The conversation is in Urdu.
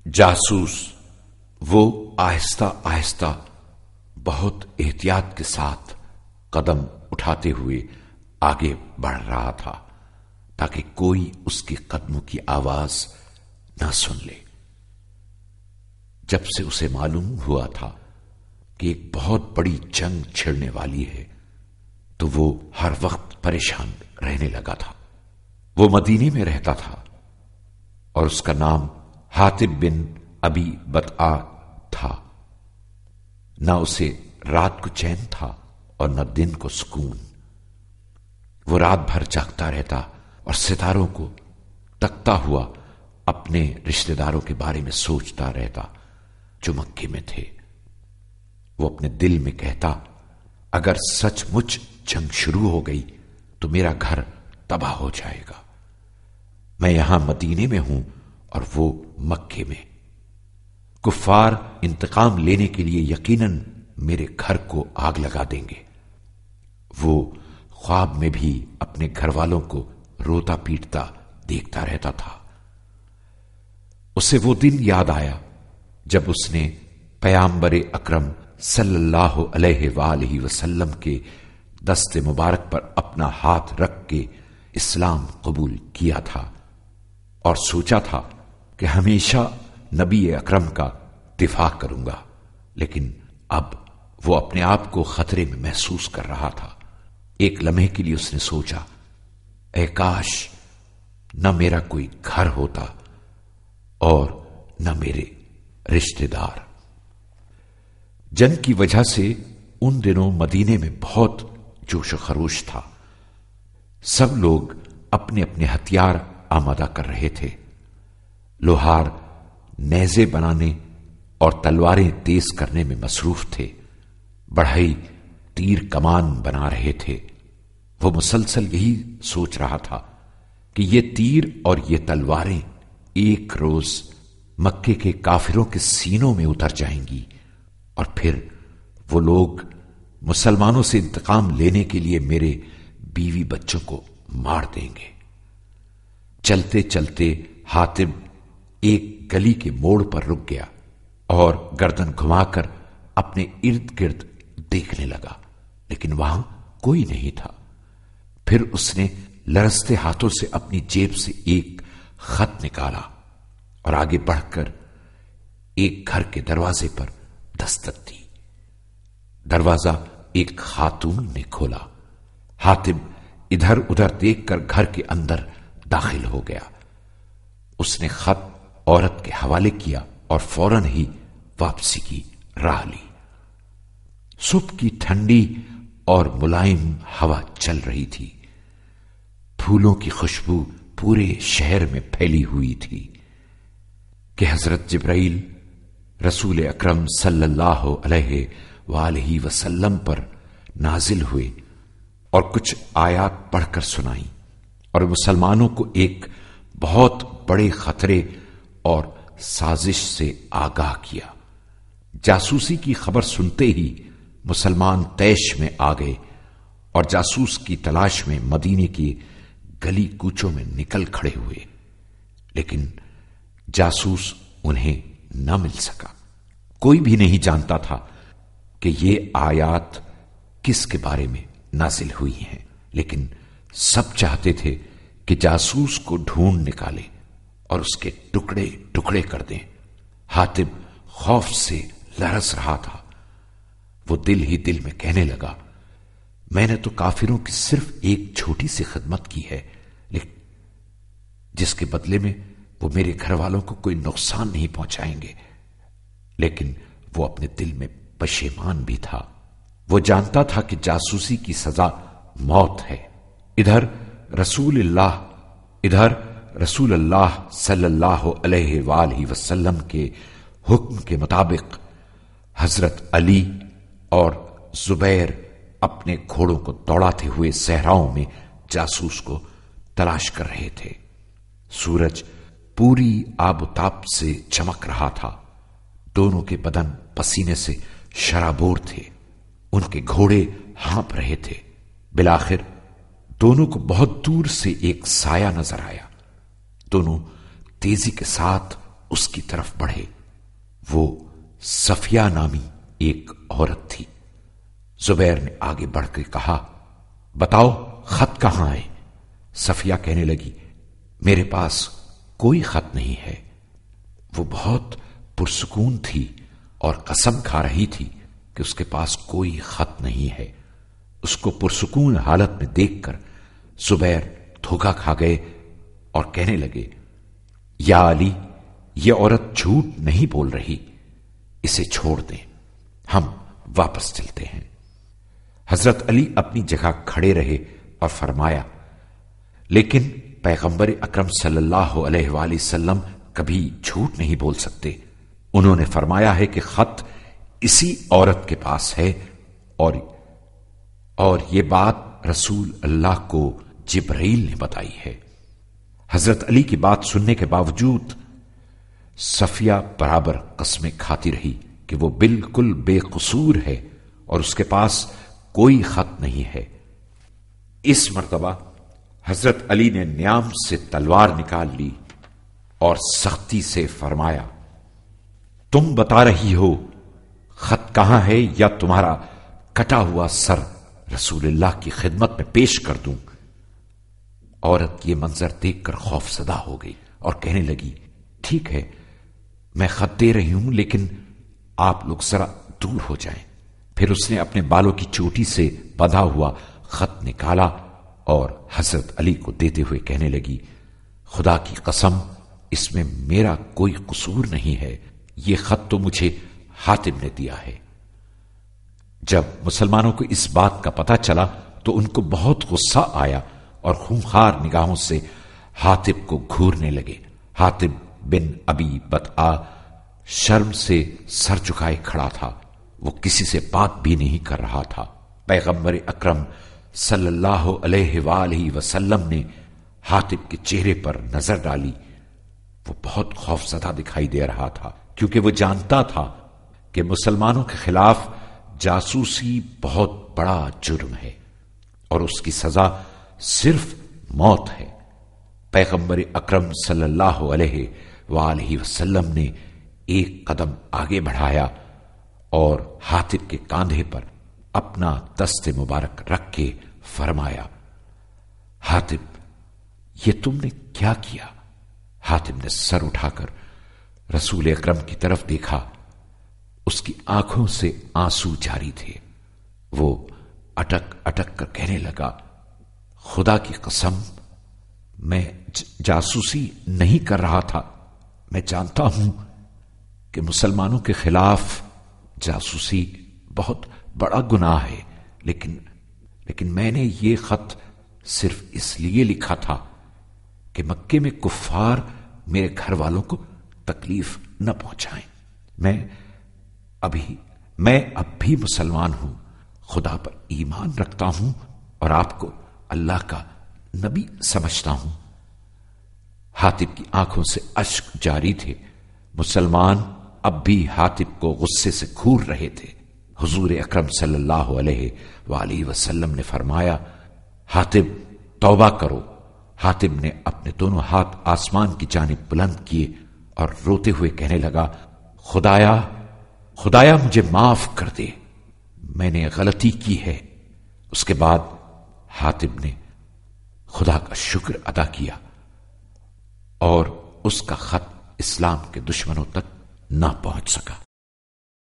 جاسوس وہ آہستہ آہستہ بہت احتیاط کے ساتھ قدم اٹھاتے ہوئے آگے بڑھ رہا تھا تاکہ کوئی اس کے قدموں کی آواز نہ سن لے۔ جب سے اسے معلوم ہوا تھا کہ ایک بہت بڑی جنگ چھڑنے والی ہے تو وہ ہر وقت پریشان رہنے لگا تھا۔ وہ مدینے میں رہتا تھا اور اس کا نام حاتب بن ابی بطآ تھا۔ نہ اسے رات کو چین تھا اور نہ دن کو سکون۔ وہ رات بھر جاگتا رہتا اور ستاروں کو تکتا ہوا اپنے رشتہ داروں کے بارے میں سوچتا رہتا جو مکے میں تھے۔ وہ اپنے دل میں کہتا، اگر سچ مچ جنگ شروع ہو گئی تو میرا گھر تباہ ہو جائے گا۔ میں یہاں مدینے میں ہوں اور وہ مکے میں۔ کفار انتقام لینے کے لیے یقیناً میرے گھر کو آگ لگا دیں گے۔ وہ خواب میں بھی اپنے گھر والوں کو روتا پیٹتا دیکھتا رہتا تھا۔ اسے وہ دن یاد آیا جب اس نے پیغمبر اکرم صلی اللہ علیہ وآلہ وسلم کے دست مبارک پر اپنا ہاتھ رکھ کے اسلام قبول کیا تھا اور سوچا تھا کہ ہمیشہ نبی اکرم کا دفاع کروں گا، لیکن اب وہ اپنے آپ کو خطرے میں محسوس کر رہا تھا۔ ایک لمحے کے لیے اس نے سوچا، اے کاش نہ میرا کوئی گھر ہوتا اور نہ میرے رشتہ دار۔ جنگ کی وجہ سے ان دنوں مدینے میں بہت جوش و خروش تھا۔ سب لوگ اپنے اپنے ہتھیار آمادہ کر رہے تھے۔ لوہار نیزے بنانے اور تلواریں تیز کرنے میں مصروف تھے۔ بڑھئی تیر کمان بنا رہے تھے۔ وہ مسلسل یہی سوچ رہا تھا کہ یہ تیر اور یہ تلواریں ایک روز مکے کے کافروں کے سینوں میں اتر جائیں گی اور پھر وہ لوگ مسلمانوں سے انتقام لینے کے لیے میرے بیوی بچوں کو مار دیں گے۔ چلتے چلتے حاتب ایک گلی کے موڑ پر رک گیا اور گردن گھما کر اپنے ارد گرد دیکھنے لگا، لیکن وہاں کوئی نہیں تھا۔ پھر اس نے لرزتے ہاتھوں سے اپنی جیب سے ایک خط نکالا اور آگے بڑھ کر ایک گھر کے دروازے پر دستک دی۔ دروازہ ایک خاتون نے کھولا۔ حاتب ادھر ادھر دیکھ کر گھر کے اندر داخل ہو گیا۔ اس نے خط عورت کے حوالے کیا اور فوراً ہی واپسی کی راہ لی۔ صبح کی ٹھنڈی اور ملائم ہوا چل رہی تھی۔ پھولوں کی خوشبو پورے شہر میں پھیلی ہوئی تھی کہ حضرت جبرائیل رسول اکرم صلی اللہ علیہ وآلہ وسلم پر نازل ہوئے اور کچھ آیات پڑھ کر سنائیں اور مسلمانوں کو ایک بہت بڑے خطرے اور سازش سے آگاہ کیا۔ جاسوسی کی خبر سنتے ہی مسلمان طیش میں آ گئے اور جاسوس کی تلاش میں مدینے کی گلی کوچوں میں نکل کھڑے ہوئے، لیکن جاسوس انہیں نہ مل سکا۔ کوئی بھی نہیں جانتا تھا کہ یہ آیات کس کے بارے میں نازل ہوئی ہیں، لیکن سب چاہتے تھے کہ جاسوس کو ڈھونڈ نکالے اور اس کے ٹکڑے ٹکڑے کر دیں۔ حاتب خوف سے لرز رہا تھا۔ وہ دل ہی دل میں کہنے لگا، میں نے تو کافروں کی صرف ایک چھوٹی سی خدمت کی ہے، لیکن جس کے بدلے میں وہ میرے گھر والوں کو کوئی نقصان نہیں پہنچائیں گے۔ لیکن وہ اپنے دل میں پشیمان بھی تھا۔ وہ جانتا تھا کہ جاسوسی کی سزا موت ہے۔ ادھر رسول اللہ صلی اللہ علیہ وآلہ وسلم کے حکم کے مطابق حضرت علی اور زبیر اپنے گھوڑوں کو دوڑاتے ہوئے صحراؤں میں جاسوس کو تلاش کر رہے تھے۔ سورج پوری آب و تاب سے چمک رہا تھا۔ دونوں کے بدن پسینے سے شرابور تھے۔ ان کے گھوڑے ہانپ رہے تھے۔ بالآخر دونوں کو بہت دور سے ایک سایہ نظر آیا۔ دونوں تیزی کے ساتھ اس کی طرف بڑھے۔ وہ صفیہ نامی ایک عورت تھی۔ زبیر نے آگے بڑھ کے کہا، بتاؤ خط کہاں ہے؟ صفیہ کہنے لگی، میرے پاس کوئی خط نہیں ہے۔ وہ بہت پرسکون تھی اور قسم کھا رہی تھی کہ اس کے پاس کوئی خط نہیں ہے۔ اس کو پرسکون حالت میں دیکھ کر زبیر دھوکا کھا گئے اور کہنے لگے، یا علی، یہ عورت جھوٹ نہیں بول رہی، اسے چھوڑ دیں، ہم واپس چلتے ہیں۔ حضرت علی اپنی جگہ کھڑے رہے اور فرمایا، لیکن پیغمبر اکرم صلی اللہ علیہ وآلہ وسلم کبھی جھوٹ نہیں بول سکتے۔ انہوں نے فرمایا ہے کہ خط اسی عورت کے پاس ہے، اور یہ بات رسول اللہ کو جبرائیل نے بتائی ہے۔ حضرت علی کی بات سننے کے باوجود صفیہ برابر قسمیں کھاتی رہی کہ وہ بالکل بے قصور ہے اور اس کے پاس کوئی خط نہیں ہے۔ اس مرتبہ حضرت علی نے نیام سے تلوار نکال لی اور سختی سے فرمایا، تم بتا رہی ہو خط کہاں ہے یا تمہارا کٹا ہوا سر رسول اللہ کی خدمت میں پیش کر دوں؟ عورت یہ منظر دیکھ کر خوف زدہ ہو گئی اور کہنے لگی، ٹھیک ہے، میں خط دے رہی ہوں، لیکن آپ لوگ ذرا دور ہو جائیں۔ پھر اس نے اپنے بالوں کی چوٹی سے بندھا ہوا خط نکالا اور حضرت علی کو دیتے ہوئے کہنے لگی، خدا کی قسم، اس میں میرا کوئی قصور نہیں ہے، یہ خط تو مجھے حاتم نے دیا ہے۔ جب مسلمانوں کو اس بات کا پتہ چلا تو ان کو بہت غصہ آیا اور خونخوار نگاہوں سے حاتم کو گھورنے لگے۔ حاتم بن ابی بطآ شرم سے سر جھکائے کھڑا تھا، وہ کسی سے بات بھی نہیں کر رہا تھا۔ پیغمبر اکرم صلی اللہ علیہ وآلہ وسلم نے حاتم کے چہرے پر نظر ڈالی۔ وہ بہت خوفزدہ دکھائی دے رہا تھا، کیونکہ وہ جانتا تھا کہ مسلمانوں کے خلاف جاسوسی بہت بڑا جرم ہے اور اس کی سزا صرف موت ہے۔ پیغمبر اکرم صلی اللہ علیہ وآلہ وسلم نے ایک قدم آگے بڑھایا اور حاتم کے کاندھے پر اپنا دست مبارک رکھ کے فرمایا، حاتم، یہ تم نے کیا کیا؟ حاتم نے سر اٹھا کر رسول اکرم کی طرف دیکھا۔ اس کی آنکھوں سے آنسو جاری تھے۔ وہ اٹک اٹک کر کہنے لگا، خدا کی قسم، میں جاسوسی نہیں کر رہا تھا۔ میں جانتا ہوں کہ مسلمانوں کے خلاف جاسوسی بہت بڑا گناہ ہے، لیکن میں نے یہ خط صرف اس لیے لکھا تھا کہ مکے میں کفار میرے گھر والوں کو تکلیف نہ پہنچائیں۔ میں اب بھی مسلمان ہوں، خدا پر ایمان رکھتا ہوں اور آپ کو اللہ کا نبی سمجھتا ہوں۔ حاتم کی آنکھوں سے اشک جاری تھے۔ مسلمان اب بھی حاتم کو غصے سے گھور رہے تھے۔ حضور اکرم صلی اللہ علیہ وآلہ وسلم نے فرمایا، حاتم، توبہ کرو۔ حاتم نے اپنے دونوں ہاتھ آسمان کی جانب بلند کیے اور روتے ہوئے کہنے لگا، خدایا مجھے معاف کر دے، میں نے غلطی کی ہے۔ اس کے بعد حاتم نے خدا کا شکر ادا کیا اور اس کا خط اسلام کے دشمنوں تک نہ پہنچ سکا۔